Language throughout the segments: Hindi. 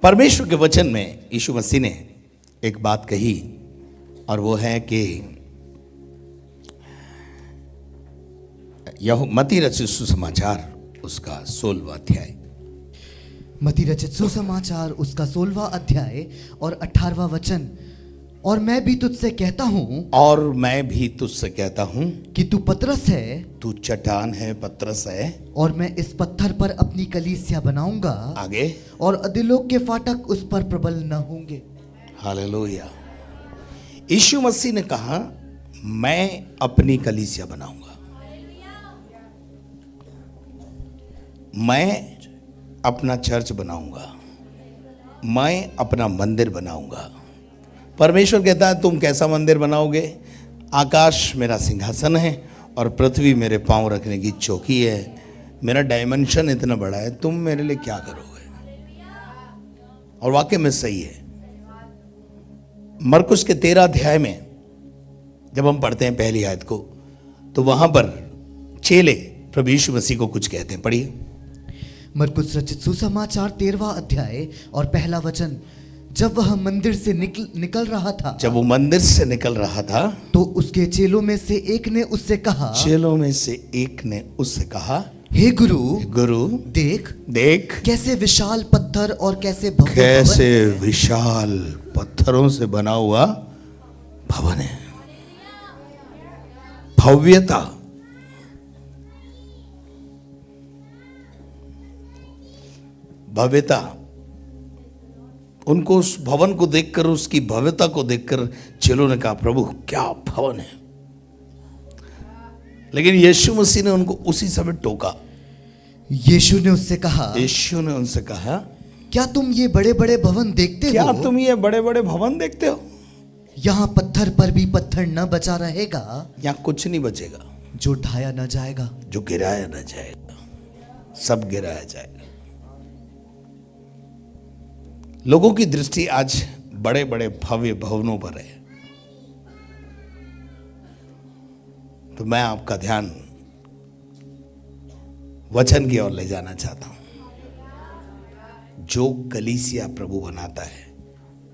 परमेश्वर के वचन में यीशु मसीह ने एक बात कही और वो है कि मत्ती रचित सुसमाचार उसका 16वां अध्याय, मत्ती रचित सुसमाचार उसका 16वां अध्याय और 18वां वचन। और मैं भी तुझसे कहता हूँ कि तू पतरस है, तू चट्टान है, पतरस है, और मैं इस पत्थर पर अपनी कलीसिया बनाऊंगा। आगे, और अधोलोक के फाटक उस पर प्रबल न होंगे। हालेलुया। यीशु मसीह ने कहा मैं अपनी कलीसिया बनाऊंगा, मैं अपना चर्च बनाऊंगा, मैं अपना मंदिर बनाऊंगा। परमेश्वर कहता है तुम कैसा मंदिर बनाओगे? आकाश मेरा सिंहासन है और पृथ्वी मेरे पांव रखने की चौकी है। मेरा डायमेंशन इतना बड़ा है, तुम मेरे लिए क्या करोगे? और वाकई में सही है। मरकुस के 13 अध्याय में जब हम पढ़ते हैं पहली आयत को, तो वहां पर चेले प्रभु यीशु मसीह को कुछ कहते हैं। पढ़िए मरकुस रचित सुसमाचार 13वां अध्याय और पहला वचन। जब वह मंदिर से निकल रहा था, जब वो मंदिर से निकल रहा था, तो उसके चेलों में से एक ने उससे कहा, हे गुरु, देख कैसे विशाल पत्थर और कैसे विशाल पत्थरों से बना हुआ भवन है। भव्यता उनको उस भवन को देखकर, उसकी भव्यता को देखकर चेलों ने कहा प्रभु क्या भवन है। लेकिन यीशु मसीह ने उनको उसी समय टोका। यीशु ने उनसे कहा, क्या तुम ये बड़े बड़े भवन देखते हो? यहाँ पत्थर पर भी पत्थर न बचा रहेगा, यहाँ कुछ नहीं बचेगा जो ढाया न जाएगा, जो गिराया न जाएगा, सब गिराया जाएगा। लोगों की दृष्टि आज बड़े बड़े भव्य भवनों पर है, तो मैं आपका ध्यान वचन की ओर ले जाना चाहता हूं। जो कलीसिया प्रभु बनाता है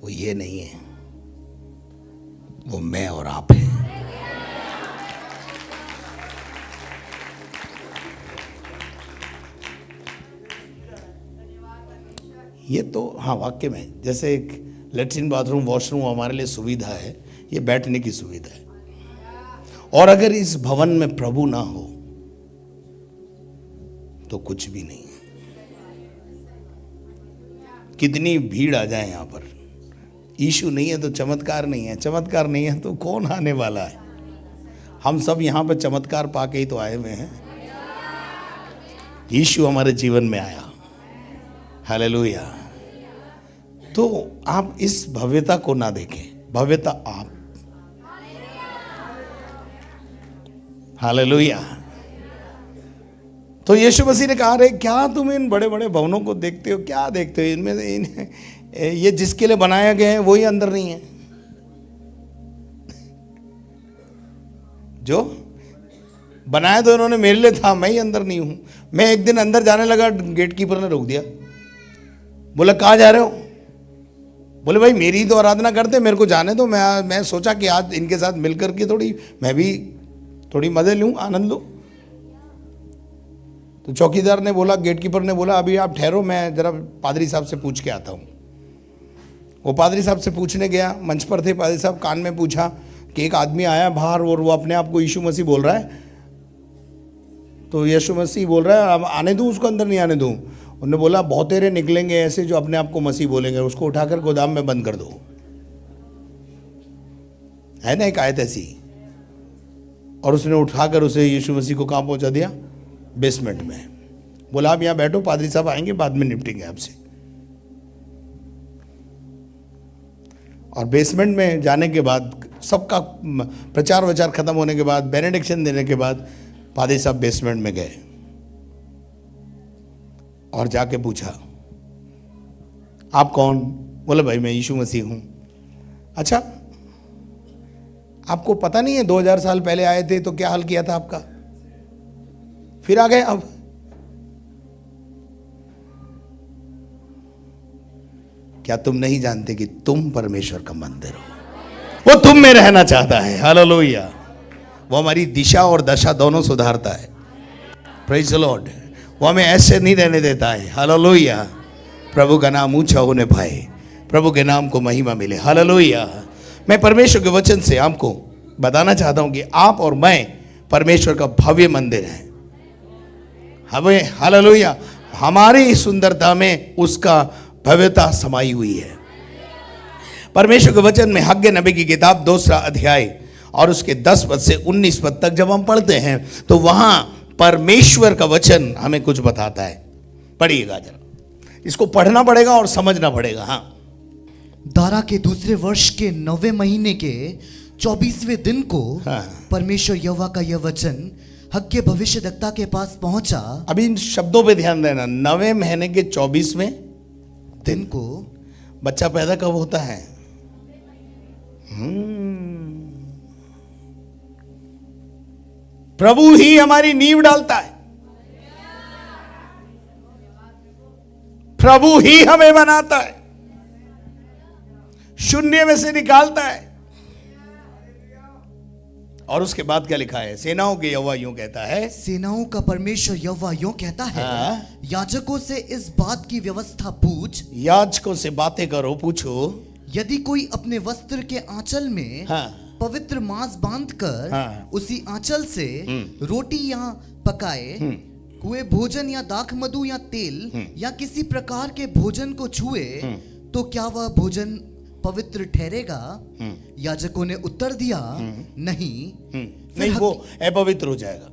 वो ये नहीं है, वो मैं और आप हैं। ये तो हाँ वाक्य में, जैसे एक लेट्रिन बाथरूम वॉशरूम हमारे लिए सुविधा है, ये बैठने की सुविधा है। और अगर इस भवन में प्रभु ना हो तो कुछ भी नहीं है। कितनी भीड़ आ जाए यहां पर, यीशु नहीं है तो चमत्कार नहीं है, चमत्कार नहीं है तो कौन आने वाला है? हम सब यहां पर चमत्कार पाके ही तो आए हुए हैं। यीशु हमारे जीवन में आया, हालेलुया। तो आप इस भव्यता को ना देखें, भव्यता आप, हालेलुया। तो यीशु मसीह ने कहा रे क्या तुम इन बड़े बड़े भवनों को देखते हो? क्या देखते हो? इनमें ये जिसके लिए बनाया गया है वही अंदर नहीं है। जो बनाया तो इन्होंने मेरे लिए था, मैं ही अंदर नहीं हूं। मैं एक दिन अंदर जाने लगा, गेट कीपर ने रोक दिया, बोला कहाँ जा रहे हो? बोले भाई मेरी तो आराधना करते, मेरे को जाने दो। मैं सोचा कि आज इनके साथ मिलकर के मैं भी थोड़ी मजे लूं, आनंद लूं। तो चौकीदार ने बोला, गेट कीपर ने बोला अभी आप ठहरो, मैं जरा पादरी साहब से पूछ के आता हूं। वो पादरी साहब से पूछने गया, मंच पर थे पादरी साहब, कान में पूछा कि एक आदमी आया बाहर और वो अपने आप को यीशु मसीह बोल रहा है। तो यीशु मसीह बोल रहा है अब आने दूं उसको, अंदर नहीं आने दूं? उन्होंने बोला बहुतेरे निकलेंगे ऐसे जो अपने आप को मसीह बोलेंगे, उसको उठाकर गोदाम में बंद कर दो। है ना एक आयत ऐसी। और उसने उठाकर उसे यीशु मसीह को कहाँ पहुंचा दिया? बेसमेंट में। बोला आप यहाँ बैठो, पादरी साहब आएंगे, बाद में निपटेंगे आपसे। और बेसमेंट में जाने के बाद, सबका प्रचार वचार खत्म होने के बाद, बेनेडिक्शन देने के बाद, पादरी साहब बेसमेंट में गए और जाके पूछा आप कौन? बोले भाई मैं यीशु मसीह हूं। अच्छा आपको पता नहीं है 2000 साल पहले आए थे तो क्या हाल किया था आपका? फिर आ गए अब। क्या तुम नहीं जानते कि तुम परमेश्वर का मंदिर हो? वो तुम में रहना चाहता है। हालेलुया। वो हमारी दिशा और दशा दोनों सुधारता है। Praise the Lord. वो हमें ऐसे नहीं रहने देता है। हालेलुया। प्रभु का नाम ऊंचा होने पाए, प्रभु के नाम को महिमा मिले। हालेलुया। मैं परमेश्वर के वचन से आपको बताना चाहता हूं कि आप और मैं परमेश्वर का भव्य मंदिर है। हमें हालेलुया, हमारी सुंदरता में उसका भव्यता समाई हुई है। परमेश्वर के वचन में हग्गे नबी की किताब 2 अध्याय और उसके 10 पद से 19 पद तक जब हम पढ़ते हैं तो वहां परमेश्वर का वचन हमें कुछ बताता है। पढ़िएगा जरा, इसको पढ़ना पड़ेगा और समझना पड़ेगा। हाँ। दारा के दूसरे वर्ष के 9वें महीने के 24वें दिन को हाँ। परमेश्वर यहोवा का यह वचन हग्गे भविष्यद्वक्ता के पास पहुंचा। अभी इन शब्दों पे ध्यान देना। 9वें महीने के 24वें दिन को। बच्चा पैदा कब होता है? प्रभु ही हमारी नींव डालता है, प्रभु ही हमें बनाता है, शून्य में से निकालता है। और उसके बाद क्या लिखा है? सेनाओं के यहोवा यूं कहता है, सेनाओं का परमेश्वर यहोवा यूं कहता है, हाँ। याजकों से इस बात की व्यवस्था पूछ, याजकों से बातें करो, पूछो, यदि कोई अपने वस्त्र के आंचल में हाँ। पवित्र मांस बांधकर हाँ। उसी आंचल से रोटी या पकाए हुए भोजन या दाख मधु या तेल या किसी प्रकार के भोजन को छुए तो क्या वह भोजन पवित्र ठहरेगा? याजकों ने उत्तर दिया, नहीं। नहीं, वो अपवित्र हो जाएगा।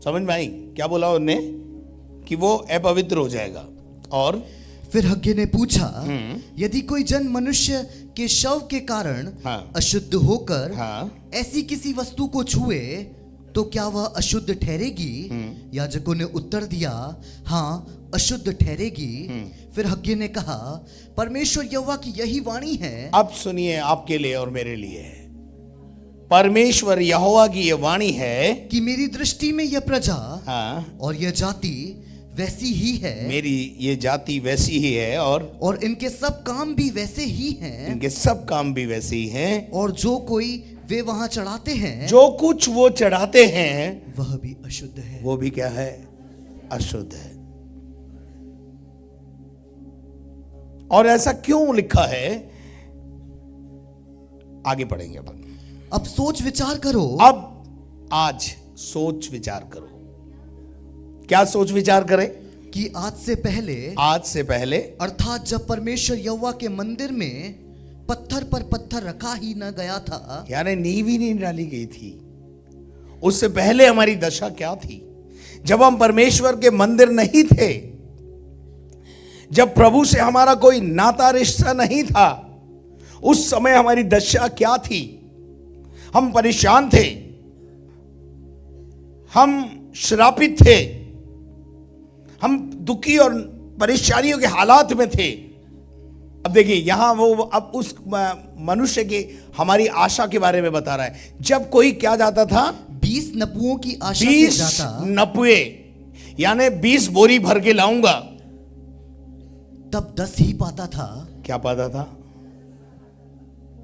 समझ में आई क्या बोला उन्होंने? कि वो अपवित्र हो जाएगा। और फिर हग्गे ने पूछा, यदि कोई जन मनुष्य के शव के कारण हाँ। अशुद्ध होकर हाँ। ऐसी किसी वस्तु को छुए तो क्या वह अशुद्ध ठहरेगी? याजकों ने उत्तर दिया, हाँ, अशुद्ध ठहरेगी। फिर हग्गे ने कहा, परमेश्वर यहोवा की यही वाणी है। अब सुनिए, आपके लिए और मेरे लिए है। परमेश्वर यहोवा की यह वाणी है कि मेरी दृष्टि में यह प्रजा हाँ। और यह जाति वैसी ही है, मेरी ये जाति वैसी ही है और इनके सब काम भी वैसे ही हैं, इनके सब काम भी वैसे ही हैं। और जो कोई वे वहां चढ़ाते हैं, जो कुछ वो चढ़ाते हैं वह भी अशुद्ध है। वो भी क्या है? अशुद्ध है। और ऐसा क्यों लिखा है? आगे पढ़ेंगे अपन। अब सोच विचार करो। अब आज सोच विचार करो। क्या सोच विचार करें? कि आज से पहले अर्थात जब परमेश्वर यहोवा के मंदिर में पत्थर पर पत्थर रखा ही न गया था, यानी नींव ही नहीं डाली गई थी, उससे पहले हमारी दशा क्या थी? जब हम परमेश्वर के मंदिर नहीं थे, जब प्रभु से हमारा कोई नाता रिश्ता नहीं था, उस समय हमारी दशा क्या थी? हम परेशान थे, हम श्रापित थे, हम दुखी और परेशानियों के हालात में थे। अब देखिए यहां वो अब उस मनुष्य की हमारी आशा के बारे में बता रहा है। जब कोई क्या जाता था? 20 नपुओं की आशा से 20 जाता, नपुए यानी 20 बोरी भर के लाऊंगा, तब 10 ही पाता था। क्या पाता था?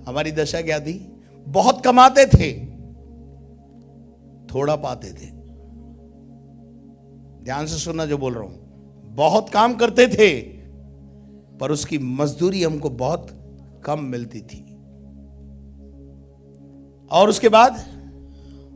हमारी दशा क्या थी? बहुत कमाते थे, थोड़ा पाते थे। ध्यान से सुनना जो बोल रहा हूं। बहुत काम करते थे पर उसकी मजदूरी हमको बहुत कम मिलती थी। और उसके बाद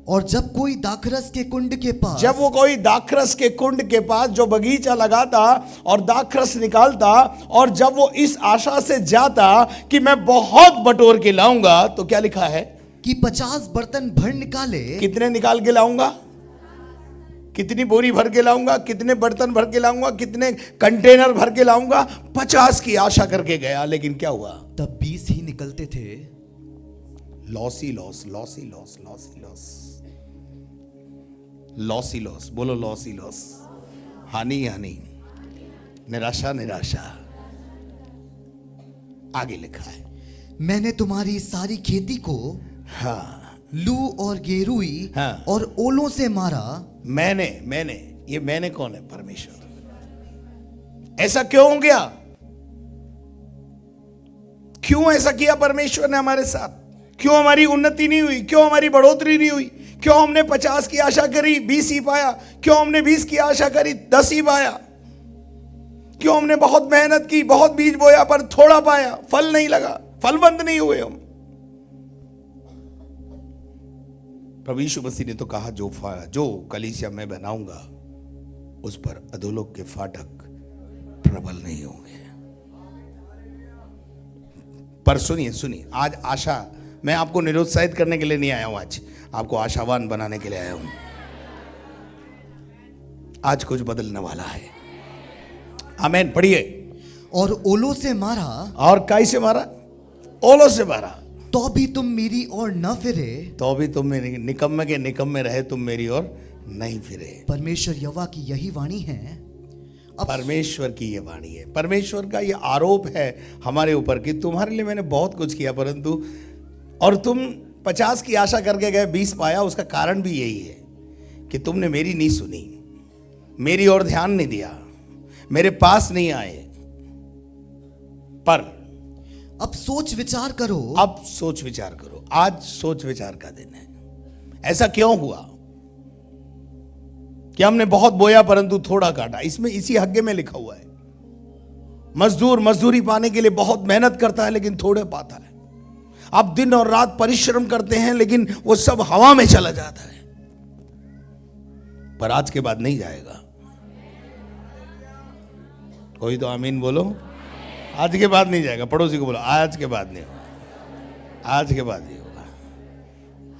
और जब कोई दाखरस के कुंड के पास, जब वो कोई दाखरस के कुंड के पास जो बगीचा लगाता और दाखरस निकालता, और जब वो इस आशा से जाता कि मैं बहुत बटोर के लाऊंगा, तो क्या लिखा है? कि 50 बर्तन भर निकाले। कितने निकाल के लाऊंगा? कितनी बोरी भर के लाऊंगा? कितने बर्तन भर के लाऊंगा? कितने कंटेनर भर के लाऊंगा? 50 की आशा करके गया, लेकिन क्या हुआ? तब 20 ही निकलते थे। लॉस ही लॉस, लॉस ही लॉस, लॉस ही लॉस, लॉस ही लॉस। बोलो लॉस ही लॉस। हानि ही हानि, निराशा निराशा। आगे लिखा है, मैंने तुम्हारी सारी खेती को हाँ, लू और गेरुई हाँ। और ओलों से मारा। मैंने ये मैंने कौन है? परमेश्वर। ऐसा क्यों हो गया? क्यों ऐसा किया परमेश्वर ने हमारे साथ? क्यों हमारी उन्नति नहीं हुई? क्यों हमारी बढ़ोतरी नहीं हुई? क्यों हमने 50 की आशा करी 20 ही पाया? क्यों हमने 20 की आशा करी 10 ही पाया? क्यों हमने बहुत मेहनत की, बहुत बीज बोया पर थोड़ा पाया, फल नहीं लगा, फलवंत नहीं हुए हम? प्रभु यीशु मसीह ने तो कहा जो कलीसिया मैं बनाऊंगा उस पर अधोलोक के फाटक प्रबल नहीं होंगे। पर सुनिए, आज आशा, मैं आपको निरुत्साहित करने के लिए नहीं आया हूं, आज आपको आशावान बनाने के लिए आया हूं। आज कुछ बदलने वाला है। आमीन। पढ़िए। और ओलों से मारा, और काई से मारा? ओलों से मारा। तो भी तुम मेरी ओर न फिरे, तो भी तुम मेरे निकम्मे के निकम्मे रहे, तुम मेरी ओर नहीं फिरे। परमेश्वर यहोवा की यही वाणी है। परमेश्वर की ये वाणी है, परमेश्वर का ये आरोप है हमारे ऊपर कि तुम्हारे लिए मैंने बहुत कुछ किया परंतु, और तुम 50 की आशा करके गए, 20 पाया। उसका कारण भी यही है कि तुमने मेरी नहीं सुनी, मेरी ओर ध्यान नहीं दिया, मेरे पास नहीं आए। पर अब सोच विचार करो, अब सोच विचार करो। आज सोच विचार का दिन है। ऐसा क्यों हुआ कि हमने बहुत बोया परंतु थोड़ा काटा? इसमें इसी हग्गे में लिखा हुआ है, मजदूर मजदूरी पाने के लिए बहुत मेहनत करता है लेकिन थोड़े पाता है। आप दिन और रात परिश्रम करते हैं लेकिन वो सब हवा में चला जाता है। पर आज के बाद नहीं जाएगा। कोई तो आमीन बोलो। आज के बाद नहीं जाएगा। पड़ोसी को बोलो आज के बाद नहीं होगा, आज के बाद नहीं होगा।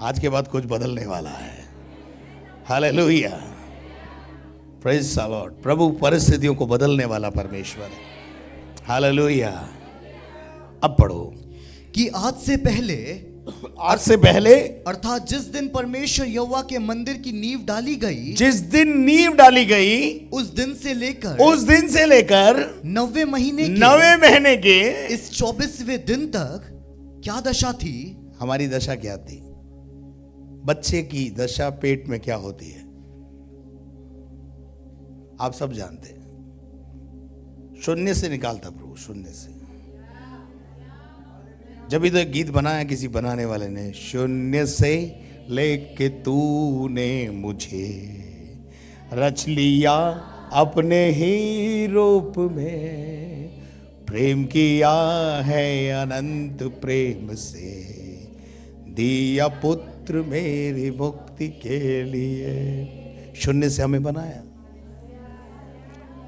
आज के बाद कुछ बदलने वाला है। Hallelujah, praise the Lord. प्रभु परिस्थितियों को बदलने वाला परमेश्वर है। हालेलुया। अब पढ़ो कि आज से पहले, अर्थात जिस दिन परमेश्वर यहोवा के मंदिर की नींव डाली गई, जिस दिन नींव डाली गई, उस दिन से लेकर 9वें महीने के इस 24वें दिन तक क्या दशा थी? हमारी दशा क्या थी? बच्चे की दशा पेट में क्या होती है आप सब जानते हैं। शून्य से निकालता प्रभु, शून्य से। जब भी तो एक गीत बनाया किसी बनाने वाले ने, शून्य से लेके तूने मुझे रच लिया अपने ही रूप में, प्रेम किया है अनंत प्रेम से, दिया पुत्र मेरी मुक्ति के लिए। शून्य से हमें बनाया।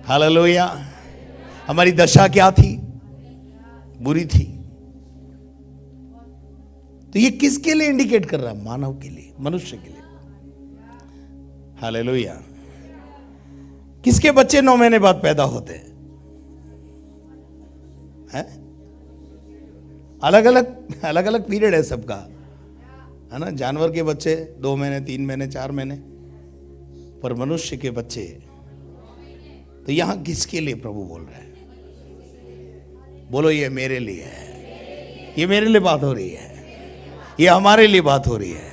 हालेलुया। हमारी दशा क्या थी? बुरी थी। तो ये किसके लिए इंडिकेट कर रहा है? मानव के लिए, मनुष्य के लिए। हालेलुया। किसके बच्चे 9 महीने बाद पैदा होते हैं? अलग अलग पीरियड है सबका, है ना। जानवर के बच्चे 2 महीने, 3 महीने, 4 महीने, पर मनुष्य के बच्चे। तो यहां किसके लिए प्रभु बोल रहे हैं? बोलो ये मेरे लिए है। ये मेरे लिए बात हो रही है। ये हमारे लिए बात हो रही है।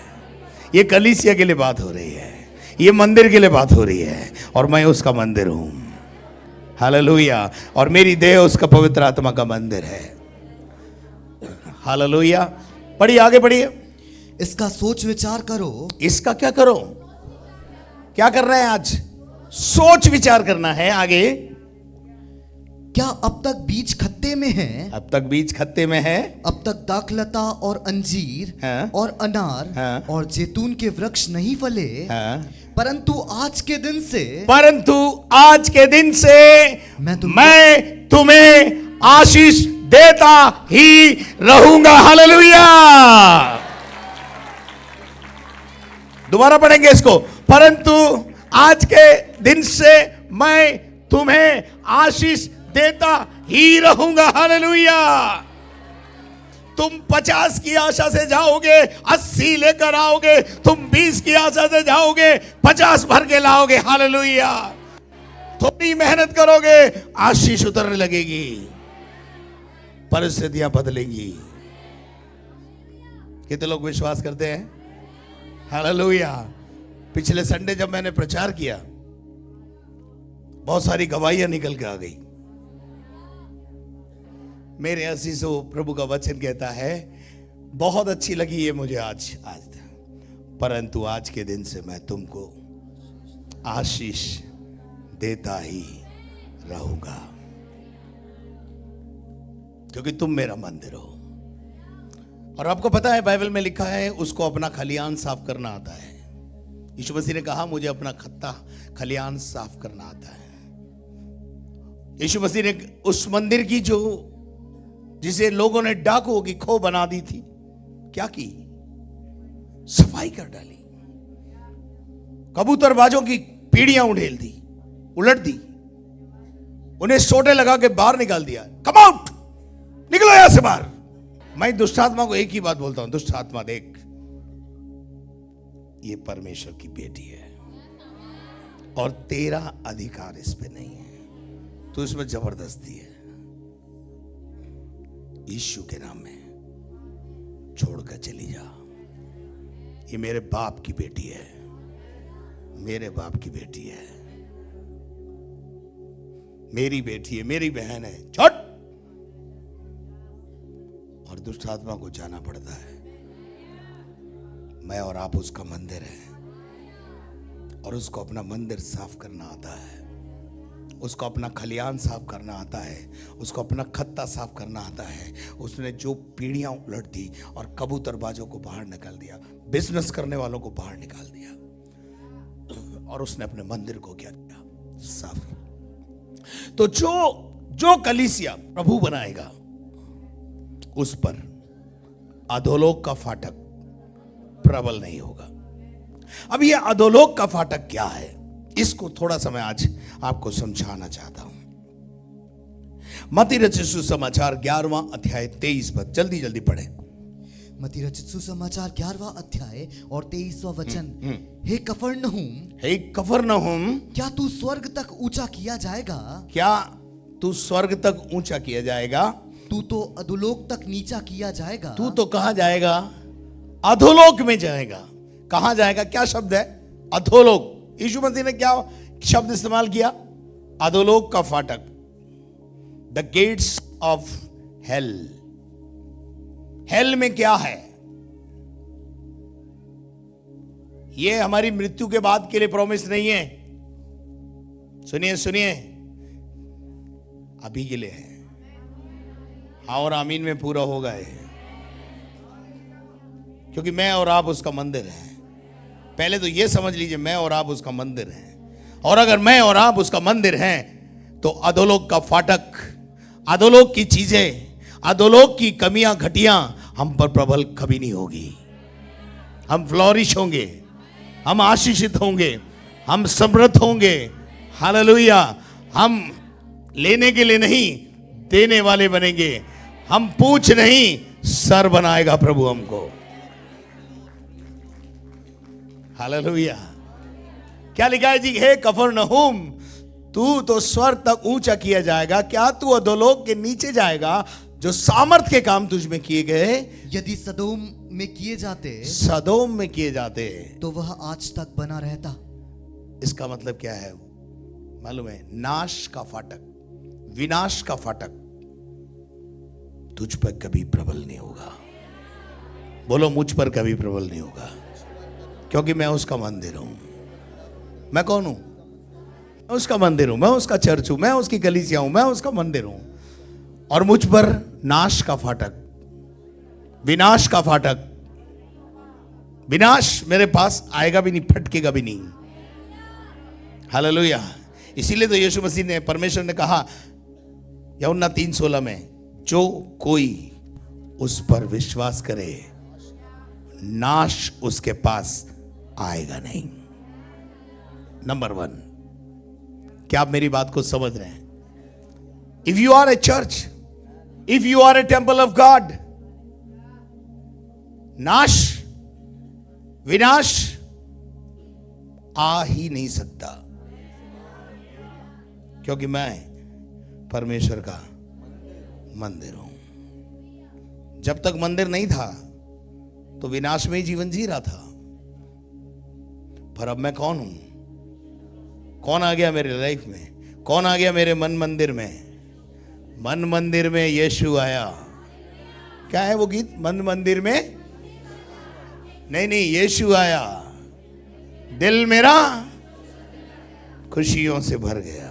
ये कलीसिया के लिए बात हो रही है। ये मंदिर के लिए बात हो रही है। और मैं उसका मंदिर हूं। हालेलुया। और मेरी देह उसका पवित्र आत्मा का मंदिर है। हालेलुया। पढ़िए, आगे पढ़िए। इसका सोच विचार करो। इसका क्या करो? क्या कर रहे हैं आज? सोच विचार करना है। आगे, क्या अब तक बीज खत्ते में है? अब तक बीज खत्ते में है। अब तक दाखलता और अंजीर और अनार और जैतून के वृक्ष नहीं फले। परंतु आज के दिन से मैं तुम्हें आशीष देता ही रहूंगा। हालेलुया। दोबारा पढ़ेंगे इसको। परंतु आज के दिन से मैं तुम्हें आशीष देता ही रहूंगा। हालेलुया। तुम 50 की आशा से जाओगे, 80 लेकर आओगे। तुम 20 की आशा से जाओगे, 50 भर के लाओगे। हालेलुया। थोड़ी मेहनत करोगे, आशीष उतरने लगेगी, परिस्थितियां बदलेंगी। कितने लोग विश्वास करते हैं? हालेलुया। पिछले संडे जब मैंने प्रचार किया, बहुत सारी गवाहियां निकल के आ गई। मेरे अजीजों, प्रभु का वचन कहता है, बहुत अच्छी लगी ये मुझे आज, परंतु आज के दिन से मैं तुमको आशीष देता ही रहूंगा, क्योंकि तुम मेरा मंदिर हो। और आपको पता है बाइबल में लिखा है उसको अपना खलियान साफ करना आता है। यीशु मसीह ने कहा मुझे अपना खलियान साफ करना आता है। यीशु मसीह ने उस मंदिर की जो जिसे लोगों ने डाकुओं की खो बना दी थी, क्या की? सफाई कर डाली, कबूतरबाजों की पीढ़ियां उड़ेल दी, उलट दी, उन्हें सोटे लगा के बाहर निकाल दिया। कम आउट, निकलो यहां से बाहर। मैं दुष्टात्मा को एक ही बात बोलता हूं, दुष्ट आत्मा देख, ये परमेश्वर की बेटी है और तेरा अधिकार इस पे नहीं है, तो इसमें जबरदस्ती है। यीशु के नाम में छोड़कर चली जा। ये मेरे बाप की बेटी है, मेरे बाप की बेटी है, मेरी बेटी है, मेरी बहन है। छोड़। और दुष्ट आत्मा को जाना पड़ता है। मैं और आप उसका मंदिर है और उसको अपना मंदिर साफ करना आता है, उसको अपना खलियान साफ करना आता है, उसको अपना खत्ता साफ करना आता है। उसने जो पीढ़ियां उलट दी और कबूतरबाजों को बाहर निकाल दिया, बिजनेस करने वालों को बाहर निकाल दिया, और उसने अपने मंदिर को क्या किया? साफ। तो जो कलीसिया प्रभु बनाएगा उस पर अधोलोक का फाटक प्रबल नहीं होगा। अब ये अधोलोक का फाटक क्या है, इसको थोड़ा सा मैं आज आपको समझाना चाहता हूं। मत्ती रचित सुसमाचार 11वां अध्याय 23 पद, जल्दी जल्दी पढ़े। मत्ती रचित सुसमाचार 11वां अध्याय और 23वां वचन। हे कफरनहूम, क्या तू स्वर्ग तक ऊंचा किया जाएगा? क्या तू स्वर्ग तक ऊंचा किया जाएगा? तू तो अधोलोक तक नीचा किया जाएगा। तू तो कहां जाएगा? अधोलोक में जाएगा। कहां जाएगा? क्या शब्द है? अधोलोक। यीशु मसीह ने क्या शब्द इस्तेमाल किया? अधोलोक का फाटक, the gates of hell. Hello में क्या है? यह हमारी मृत्यु के बाद के लिए प्रॉमिस नहीं है। सुनिए सुनिए, अभी के लिए है। हाँ और आमीन में पूरा होगा ये, क्योंकि मैं और आप उसका मंदिर हैं। पहले तो ये समझ लीजिए, मैं और आप उसका मंदिर हैं, और अगर मैं और आप उसका मंदिर हैं तो अधोलोक का फाटक, अधोलोक की चीजें, अधोलोक की कमियां घटियां हम पर प्रबल कभी नहीं होगी। हम फ्लोरिश होंगे, हम आशीषित होंगे, हम समृद्ध होंगे। हालेलुया। हम लेने के लिए नहीं, देने वाले बनेंगे। हम पूछ नहीं, सर बनाएगा प्रभु हमको। हालेलुया। क्या लिखा है जी? हे कफरनहूम, तू तो स्वर्ग तक ऊंचा किया जाएगा, क्या तू अधोलोक के नीचे जाएगा? जो सामर्थ के काम तुझ में किए गए यदि सदोम में किए जाते तो वह आज तक बना रहता। इसका मतलब क्या है मालूम है? नाश का फाटक, विनाश का फाटक तुझ पर कभी प्रबल नहीं होगा। बोलो, मुझ पर कभी प्रबल नहीं होगा, क्योंकि मैं उसका मंदिर हूं। मैं कौन हूं? मैं उसका मंदिर हूं, मैं उसका चर्च हूं, मैं उसकी कलीसिया हूं, मैं उसका मंदिर हूं। और मुझ पर नाश का फाटक, विनाश का फाटक, विनाश मेरे पास आएगा भी नहीं, फटकेगा भी नहीं। हालेलुया। इसीलिए तो यीशु मसीह ने, परमेश्वर ने कहा यूहन्ना 3:16 में, जो कोई उस पर विश्वास करे नाश उसके पास आएगा नहीं। नंबर 1, क्या आप मेरी बात को समझ रहे हैं? If you are a church, if you are a temple of God, नाश, विनाश आ ही नहीं सकता, क्योंकि मैं परमेश्वर का मंदिर हूं। जब तक मंदिर नहीं था तो विनाश में ही जीवन जी रहा था, पर अब मैं कौन हूं? कौन आ गया मेरे लाइफ में? कौन आ गया मेरे मन मंदिर में? मन मंदिर में यीशु आया। क्या है वो गीत? मन मंदिर में नहीं, यीशु आया, दिल मेरा खुशियों से भर गया।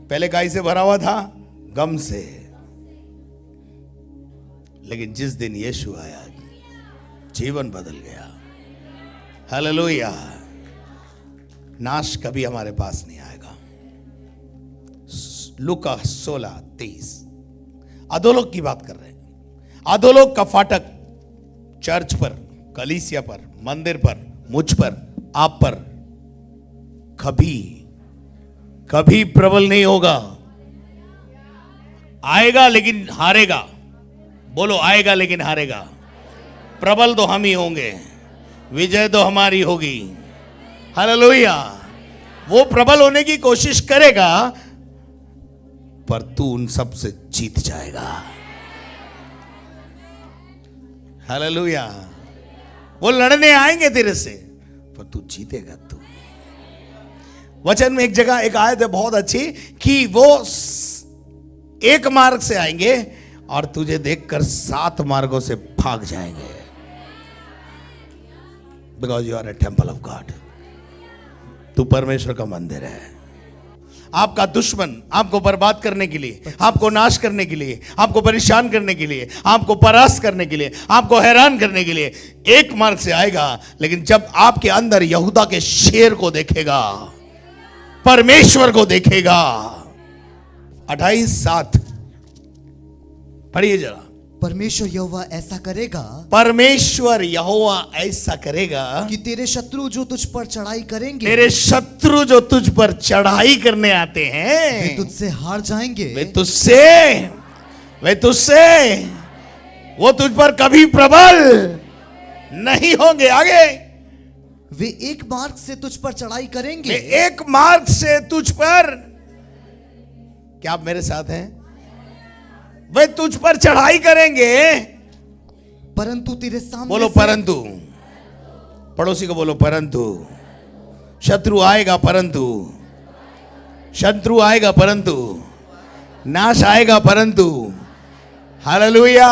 पहले काई से भरा हुआ था? गम से। लेकिन जिस दिन यीशु आया, जीवन बदल गया। हालेलुया। नाश कभी हमारे पास नहीं आएगा। लूका 16:23 अधोलोक की बात कर रहे हैं। अधोलोक का फाटक चर्च पर, कलीसिया पर, मंदिर पर, मुझ पर, आप पर कभी कभी प्रबल नहीं होगा। आएगा लेकिन हारेगा। बोलो, आएगा लेकिन हारेगा। प्रबल तो हम ही होंगे, विजय तो हमारी होगी। हालेलुया। वो प्रबल होने की कोशिश करेगा, पर तू उन सब से जीत जाएगा। हालेलुया। वो लड़ने आएंगे तेरे से, पर तू जीतेगा। तू वचन में एक जगह एक आयत है बहुत अच्छी कि वो एक मार्ग से आएंगे और तुझे देखकर 7 मार्गों से भाग जाएंगे। Because you are a temple of God. तू परमेश्वर का मंदिर है। आपका दुश्मन आपको बर्बाद करने के लिए, आपको नाश करने के लिए, आपको परेशान करने के लिए, आपको परास्त करने के लिए, आपको हैरान करने के लिए एक मार्ग से आएगा। लेकिन जब आपके अंदर यहूदा के शेर को देखेगा, परमेश्वर को देखेगा। 28:7 पढ़िए जरा। परमेश्वर यहोवा ऐसा करेगा, परमेश्वर यहोवा ऐसा करेगा कि तेरे शत्रु जो तुझ पर चढ़ाई करेंगे, तेरे शत्रु जो तुझ पर चढ़ाई करने आते हैं, वे तुझसे हार जाएंगे। वे तुझसे वो तुझ पर कभी प्रबल नहीं होंगे। आगे, वे एक मार्ग से तुझ पर चढ़ाई करेंगे। वे एक मार्ग से तुझ पर, क्या आप मेरे साथ हैं? वे तुझ पर चढ़ाई करेंगे, परंतु तेरे सामने बोलो परंतु। पड़ोसी को बोलो परंतु। शत्रु आएगा परंतु, शत्रु आएगा परंतु, नाश आएगा परंतु। Hallelujah,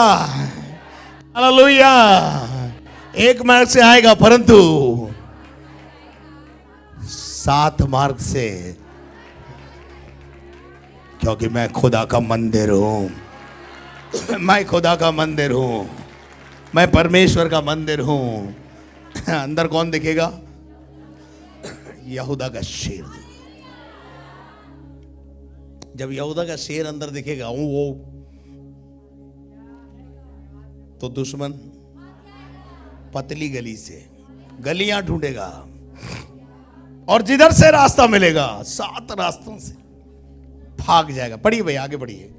hallelujah. एक मार्ग से आएगा परंतु 7 मार्ग से, क्योंकि मैं खुदा का मंदिर हूं। मैं खुदा का मंदिर हूं, मैं परमेश्वर का मंदिर हूं। अंदर कौन दिखेगा? यहूदा का शेर। जब यहूदा का शेर अंदर दिखेगा वो, तो दुश्मन पतली गली से गलियां ढूंढेगा और जिधर से रास्ता मिलेगा 7 रास्तों से भाग जाएगा। पढ़िए भाई, आगे पढ़िए।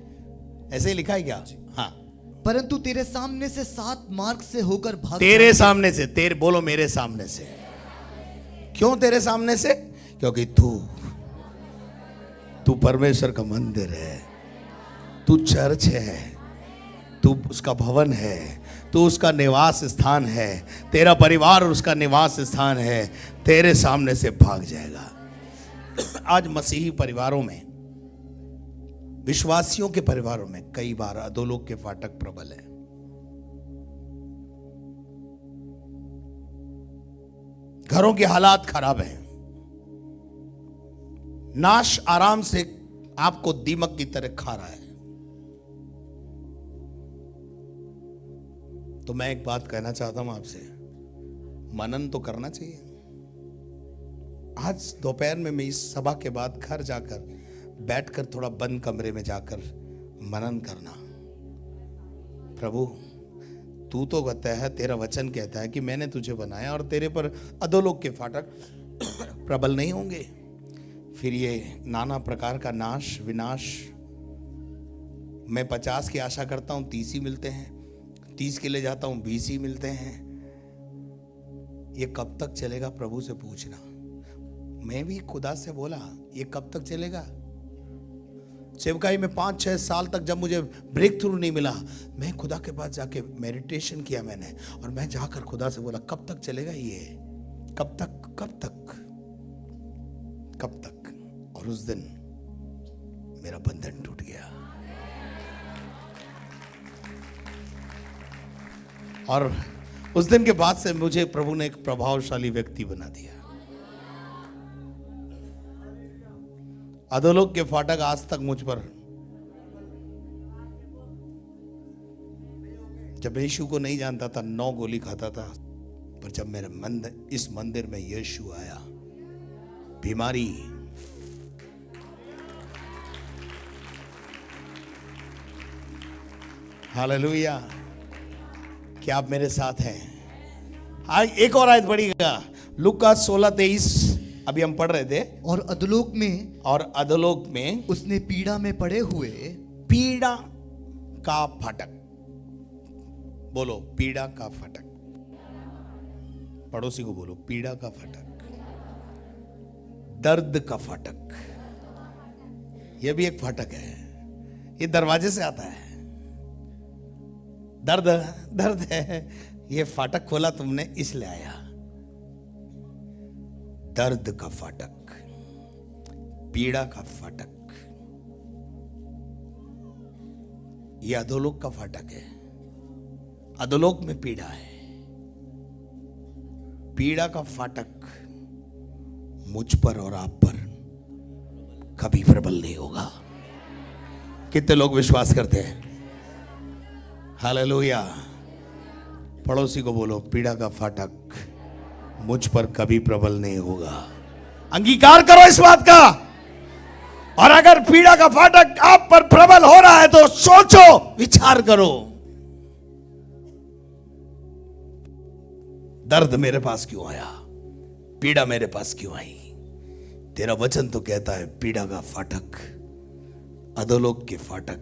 ऐसे ही लिखा है क्या? हाँ। परंतु तेरे सामने से 7 मार्ग से होकर भाग तेरे सामने से, तेरे बोलो मेरे सामने से। क्यों तेरे सामने से? क्योंकि तू परमेश्वर का मंदिर है, तू चर्च है, तू उसका भवन है, तू उसका निवास स्थान है, तेरा परिवार उसका निवास स्थान है। तेरे सामने से भाग जाएगा। आज मसीही परिवारों में, विश्वासियों के परिवारों में कई बार अधोलोक के फाटक प्रबल है। घरों के हालात खराब हैं, नाश आराम से आपको दीमक की तरह खा रहा है। तो मैं एक बात कहना चाहता हूं आपसे, मनन तो करना चाहिए। आज दोपहर में मैं इस सभा के बाद घर जाकर बैठकर थोड़ा बंद कमरे में जाकर मनन करना। प्रभु, तू तो कहता है, तेरा वचन कहता है कि मैंने तुझे बनाया और तेरे पर अधोलोक के फाटक प्रबल नहीं होंगे। फिर ये नाना प्रकार का नाश विनाश, मैं 50 की आशा करता हूँ 30 ही मिलते हैं, 30 के लिए जाता हूँ 20 ही मिलते हैं। ये कब तक चलेगा? प्रभु से पूछना। मैं भी खुदा से बोला, ये कब तक चलेगा? सेवकाई में 5-6 साल तक जब मुझे ब्रेक थ्रू नहीं मिला, मैं खुदा के पास जाके मेडिटेशन किया मैंने, और मैं जाकर खुदा से बोला, कब तक चलेगा ये? कब तक, कब तक, कब तक? और उस दिन मेरा बंधन टूट गया। और उस दिन के बाद से मुझे प्रभु ने एक प्रभावशाली व्यक्ति बना दिया। अधोलोक के फाटक आज तक मुझ पर, जब यीशु को नहीं जानता था 9 गोली खाता था, पर जब मेरे इस मंदिर में यीशु आया, बीमारी हालेलुया। क्या आप मेरे साथ हैं? आज एक और आयत पढ़िएगा, लूका 16:23 अभी हम पढ़ रहे थे। और अधोलोक में उसने पीड़ा में पड़े हुए, पीड़ा का फाटक, बोलो पीड़ा का फाटक, पड़ोसी को बोलो पीड़ा का फाटक, दर्द का फाटक। यह भी एक फाटक है, ये दरवाजे से आता है। दर्द है, ये फाटक खोला तुमने इसलिए आया। दर्द का फाटक, पीड़ा का फाटक, ये अधोलोक का फाटक है। अधोलोक में पीड़ा है। पीड़ा का फाटक मुझ पर और आप पर कभी प्रबल नहीं होगा। कितने लोग विश्वास करते हैं? हालेलुया। पड़ोसी को बोलो पीड़ा का फाटक मुझ पर कभी प्रबल नहीं होगा। अंगीकार करो इस बात का। और अगर पीड़ा का फाटक आप पर प्रबल हो रहा है तो सोचो, विचार करो, दर्द मेरे पास क्यों आया, पीड़ा मेरे पास क्यों आई? तेरा वचन तो कहता है पीड़ा का फाटक, अधोलोक के फाटक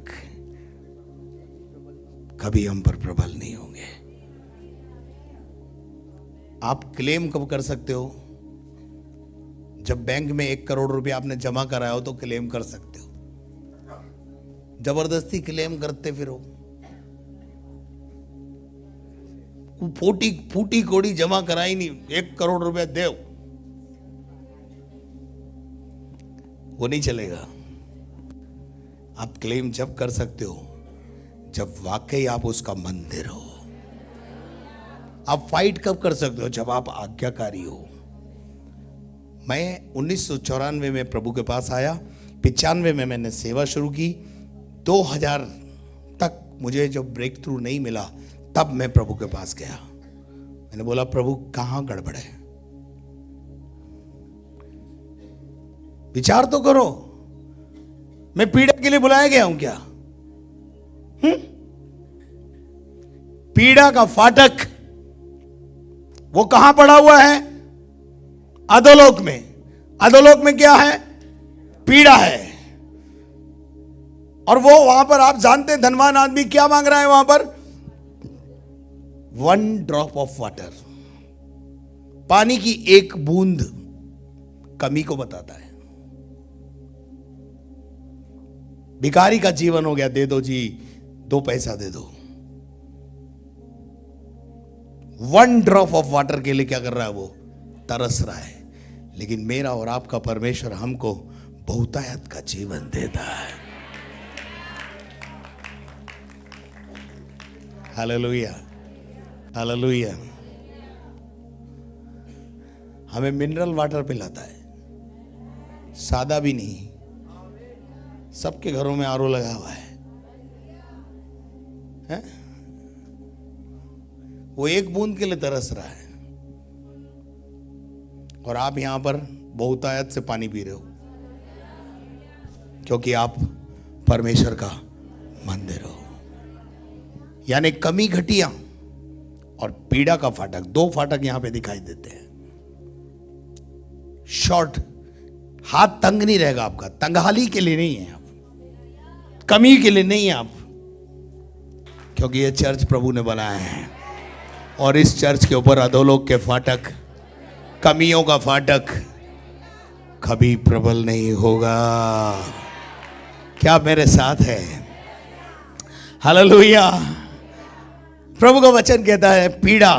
कभी हम पर प्रबल नहीं होंगे। आप क्लेम कब कर सकते हो? जब बैंक में 1 करोड़ रुपया आपने जमा कराया हो तो क्लेम कर सकते हो। जबरदस्ती क्लेम करते फिरो, फूटी कोड़ी जमा कराई नहीं, 1 करोड़ रुपया दे, वो नहीं चलेगा। आप क्लेम जब कर सकते हो जब वाकई आप उसका मंदिर हो। आप फाइट कब कर सकते हो? जब आप आज्ञाकारी हो। मैं 1994 में प्रभु के पास आया, 95 में मैंने सेवा शुरू की, 2000 तक मुझे जब ब्रेक थ्रू नहीं मिला तब मैं प्रभु के पास गया। मैंने बोला प्रभु कहां गड़बड़ है, विचार तो करो। मैं पीड़ा के लिए बुलाया गया हूं क्या? पीड़ा का फाटक वो कहां पड़ा हुआ है? अधोलोक में। अधोलोक में क्या है? पीड़ा है। और वो वहां पर आप जानते हैं धनवान आदमी क्या मांग रहा है वहां पर? 1 ड्रॉप ऑफ वाटर, पानी की 1 बूंद कमी को बताता है। भिखारी का जीवन हो गया, दे दो जी, 2 पैसा दे दो। 1 ड्रॉप ऑफ वाटर के लिए क्या कर रहा है? वो तरस रहा है। लेकिन मेरा और आपका परमेश्वर हमको बहुतायत का जीवन देता है। Hallelujah, hallelujah. हमें मिनरल वाटर पिलाता है, सादा भी नहीं। सबके घरों में आरओ लगा हुआ है? वो 1 बूंद के लिए तरस रहा है। और आप यहां पर बहुतायत से पानी पी रहे हो क्योंकि आप परमेश्वर का मंदिर हो। यानी कमी घटिया और पीड़ा का फाटक, 2 फाटक यहां पे दिखाई देते हैं। शॉर्ट, हाथ तंग नहीं रहेगा आपका, तंगहाली के लिए नहीं है आप, कमी के लिए नहीं है आप, क्योंकि ये चर्च प्रभु ने बनाया है। और इस चर्च के ऊपर अधोलोक के फाटक, कमियों का फाटक कभी प्रबल नहीं होगा। क्या मेरे साथ है? हालेलुया। प्रभु का वचन कहता है पीड़ा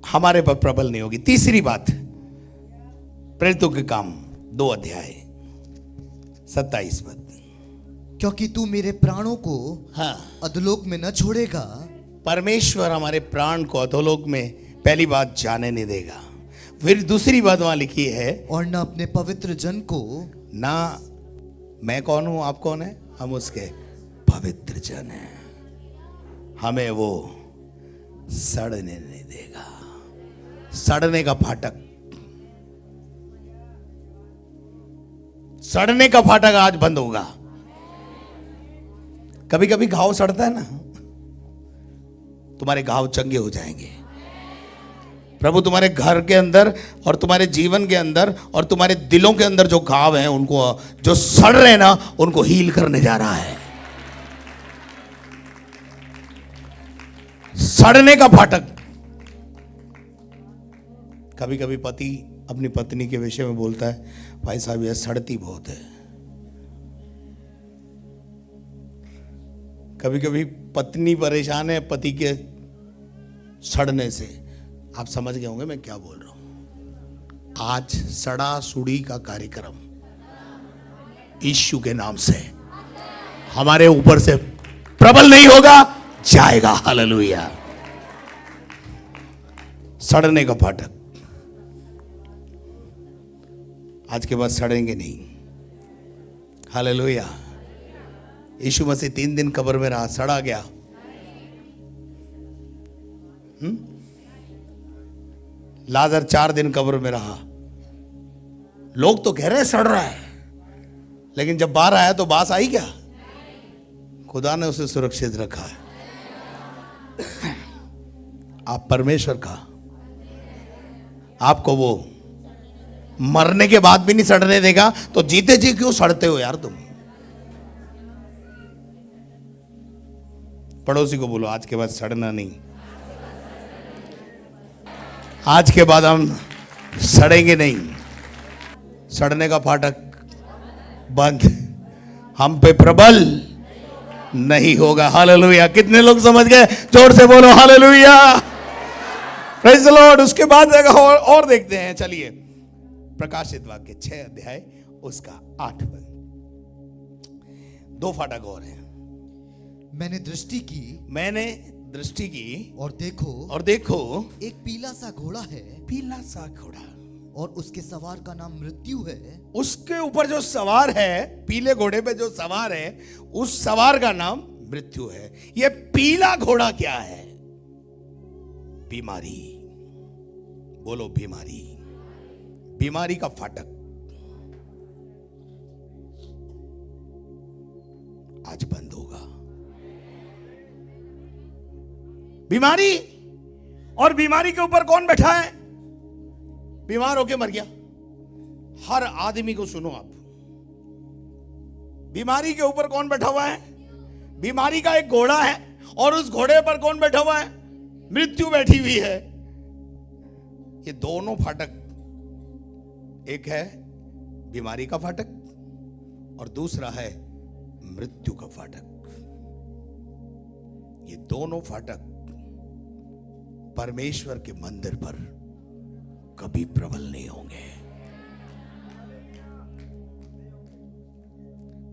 हमारे पर प्रबल नहीं होगी। तीसरी बात, प्रेरितों के काम 2 अध्याय 27 पद। क्योंकि तू मेरे प्राणों को हाँ, अधोलोक में न छोड़ेगा, परमेश्वर हमारे प्राण को अधोलोक में पहली बात जाने नहीं देगा। फिर दूसरी बात वहां लिखी है, और न अपने पवित्र जन को, ना मैं कौन हूं आप कौन है, हम उसके पवित्र जन हैं, हमें वो सड़ने नहीं देगा। सड़ने का फाटक, सड़ने का फाटक आज बंद होगा। कभी कभी घाव सड़ता है ना, तुम्हारे घाव चंगे हो जाएंगे। प्रभु तुम्हारे घर के अंदर और तुम्हारे जीवन के अंदर और तुम्हारे दिलों के अंदर जो घाव हैं, उनको जो सड़ रहे हैं ना, उनको हील करने जा रहा है। सड़ने का फाटक। कभी कभी पति अपनी पत्नी के विषय में बोलता है, भाई साहब यह सड़ती बहुत है। कभी कभी पत्नी परेशान है पति के सड़ने से। आप समझ गए होंगे मैं क्या बोल रहा हूं। आज सड़ा सुड़ी का कार्यक्रम यीशु के नाम से हमारे ऊपर से प्रबल नहीं होगा, जाएगा। हालेलुया। सड़ने का फाटक। आज के बाद सड़ेंगे नहीं। हालेलुया। यीशु मसीह 3 दिन कब्र में रहा, सड़ा गया? लाजर 4 दिन कब्र में रहा। लोग तो कह रहे हैं सड़ रहा है, लेकिन जब बाहर आया तो बास आई क्या? खुदा ने उसे सुरक्षित रखा है। आप परमेश्वर का, आपको वो मरने के बाद भी नहीं सड़ने देगा, तो जीते जी क्यों सड़ते हो यार तुम? पड़ोसी को बोलो, आज के बाद सड़ना नहीं। आज के बाद हम सड़ेंगे नहीं। सड़ने का फाटक बंद, हम पे प्रबल नहीं होगा। हालेलुया। कितने लोग समझ गए? जोर से बोलो हालेलुया। Praise the Lord. उसके बाद और देखते हैं। चलिए, प्रकाशित वाक्य 6 अध्याय उसका 8 पद। 2 फाटक और हैं। मैंने दृष्टि की और देखो एक पीला सा घोड़ा है, पीला सा घोड़ा, और उसके सवार का नाम मृत्यु है। उसके ऊपर जो सवार है, पीले घोड़े पे जो सवार है, उस सवार का नाम मृत्यु है। ये पीला घोड़ा क्या है? बीमारी। बोलो बीमारी। बीमारी का फाटक आज बंद होगा। बीमारी, और बीमारी के ऊपर कौन बैठा है? बीमार होके मर गया। हर आदमी को सुनो आप, बीमारी के ऊपर कौन बैठा हुआ है? बीमारी का एक घोड़ा है, और उस घोड़े पर कौन बैठा हुआ है? मृत्यु बैठी हुई है। ये दोनों फाटक, एक है बीमारी का फाटक और दूसरा है मृत्यु का फाटक। ये दोनों फाटक परमेश्वर के मंदिर पर कभी प्रबल नहीं होंगे।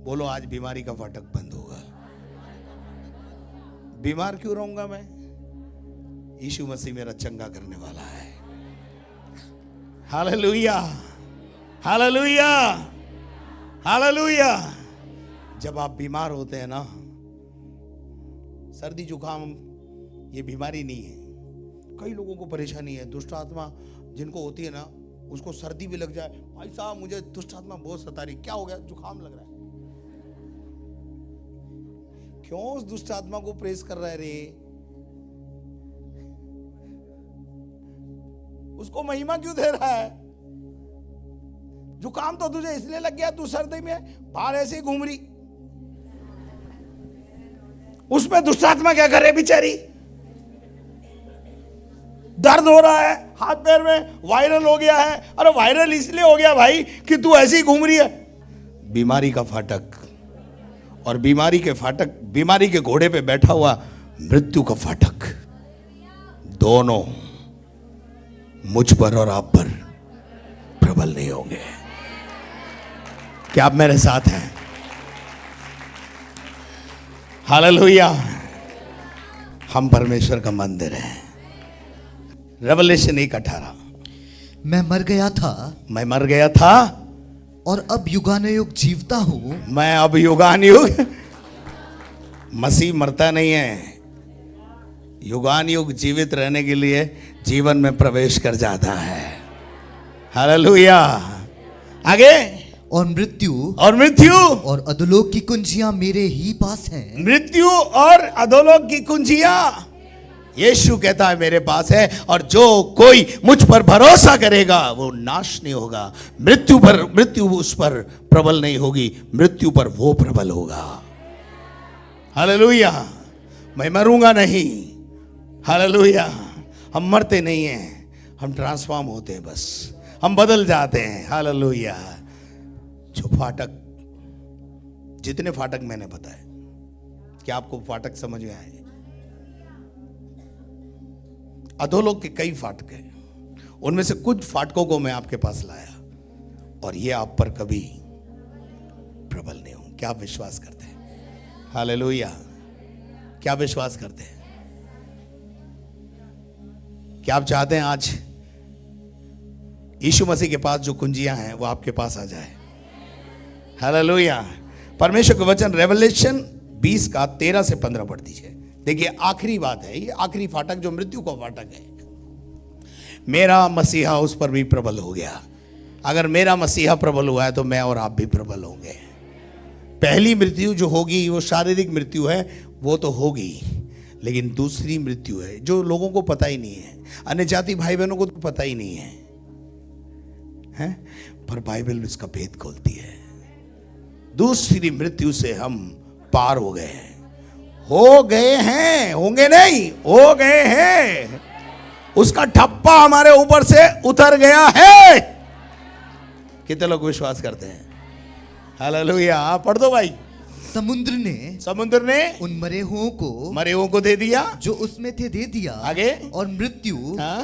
बोलो, आज बीमारी का फाटक बंद होगा। बीमार क्यों रहूंगा मैं? यीशु मसीह मेरा चंगा करने वाला है। Hallelujah, hallelujah, hallelujah. जब आप बीमार होते हैं ना, सर्दी जुकाम ये बीमारी नहीं है। कई लोगों को परेशानी है, दुष्ट आत्मा जिनको होती है ना, उसको सर्दी भी लग जाए, भाई साहब मुझे दुष्ट आत्मा बहुत सता रही, क्या हो गया? जुकाम लग रहा है। क्यों उस दुष्ट आत्मा को प्रेस कर रहा है रे? उसको महिमा क्यों दे रहा है? जुकाम तो तुझे इसलिए लग गया, तू सर्दी में बाहर ऐसे ही घूम रही, उसमें दुष्ट आत्मा क्या करे बेचारी? दर्द हो रहा है हाथ पैर में, वायरल हो गया है। अरे वायरल इसलिए हो गया भाई कि तू ऐसी घूम रही है। बीमारी का फाटक, और बीमारी के फाटक, बीमारी के घोड़े पे बैठा हुआ मृत्यु का फाटक, दोनों मुझ पर और आप पर प्रबल नहीं होंगे। क्या आप मेरे साथ हैं? हालेलुया, हम परमेश्वर का मंदिर हैं। रेवलेशन 1:18। मैं मर गया था मैं मर गया था और अब युगानुयुग जीवता हूँ। मैं अब युगानुयुग। मसीह मरता नहीं है, युगानुयुग जीवित रहने के लिए जीवन में प्रवेश कर जाता है। हालेलुया। आगे। और मृत्यु और अधोलोक की कुंजियां मेरे ही पास हैं। मृत्यु और अधोलोक की कुंजियां यीशु कहता है मेरे पास है, और जो कोई मुझ पर भरोसा करेगा वो नाश नहीं होगा। मृत्यु उस पर प्रबल नहीं होगी, मृत्यु पर वो प्रबल होगा। हालेलुया। मैं मरूंगा नहीं। हालेलुया। हम मरते नहीं हैं, हम ट्रांसफॉर्म होते हैं, बस हम बदल जाते हैं। हालेलुया। जो फाटक, जितने फाटक मैंने बताए, क्या आपको फाटक समझ में आए? अधोलोक के कई फाटक हैं, उनमें से कुछ फाटकों को मैं आपके पास लाया, और ये आप पर कभी प्रबल नहीं होंगे। क्या आप विश्वास करते हैं? हालेलुया। क्या विश्वास करते हैं? क्या आप चाहते हैं आज यीशु मसीह के पास जो कुंजियां हैं वो आपके पास आ जाए? हालेलुया। परमेश्वर का वचन रेवलेशन 20 का 13 से 15 पढ़ दीजिए। देखिए आखिरी बात है, ये आखिरी फाटक जो मृत्यु का फाटक है। मेरा मसीहा उस पर भी प्रबल हो गया। अगर मेरा मसीहा प्रबल हुआ है तो मैं और आप भी प्रबल होंगे। पहली मृत्यु जो होगी वो शारीरिक मृत्यु है, वो तो होगी, लेकिन दूसरी मृत्यु है जो लोगों को पता ही नहीं है, अन्य जाति भाई बहनों को तो पता ही नहीं है, हैं? पर बाइबल इसका भेद खोलती है। दूसरी मृत्यु से हम पार हो गए हैं, होंगे नहीं, हो गए हैं। उसका ठप्पा हमारे ऊपर से उतर गया है। कितने लोग विश्वास करते हैं? हालेलुया। पढ़ दो भाई। समुद्र ने उन मरे हुओं को दे दिया जो उसमें थे दे दिया। आगे। और मृत्यु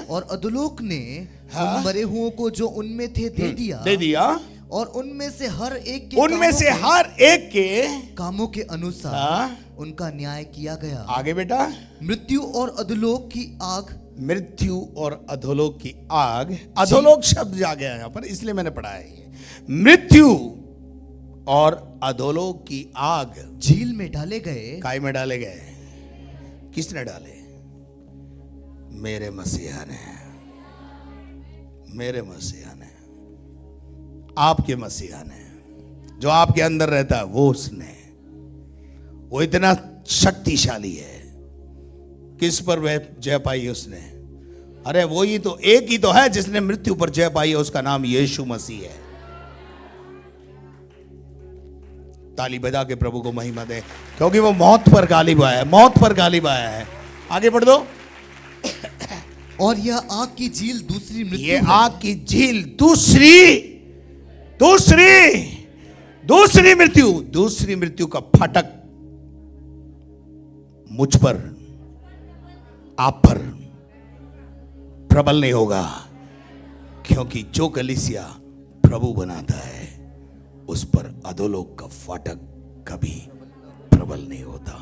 और अधोलोक ने उन मरे हुओं को जो उनमें थे दे दिया। और उनमें से हर एक के कामों के अनुसार उनका न्याय किया गया। आगे बेटा। मृत्यु और अधोलोक की आग। अधोलोक शब्द आ गया यहाँ पर, इसलिए मैंने पढ़ा है। मृत्यु और अधोलोक की आग झील में डाले गए। काय में डाले गए? किसने डाले? मेरे मसीहा ने, आपके मसीहा ने, जो आपके अंदर रहता है वो उसने। वो इतना शक्तिशाली है। किस पर वह जय पाई उसने? अरे वो ही तो, एक ही तो है जिसने मृत्यु पर जय पाई है, उसका नाम यीशु मसीह है। ताली बजा के प्रभु को महिमा दे, क्योंकि वो मौत पर गालिब आया है। आगे बढ़ दो। और यह आग की झील दूसरी मृत्यु, ये आग की झील दूसरी मृत्यु का फाटक मुझ पर, आप पर प्रबल नहीं होगा, क्योंकि जो कलीसिया प्रभु बनाता है उस पर अधोलोक का फाटक कभी प्रबल नहीं होता।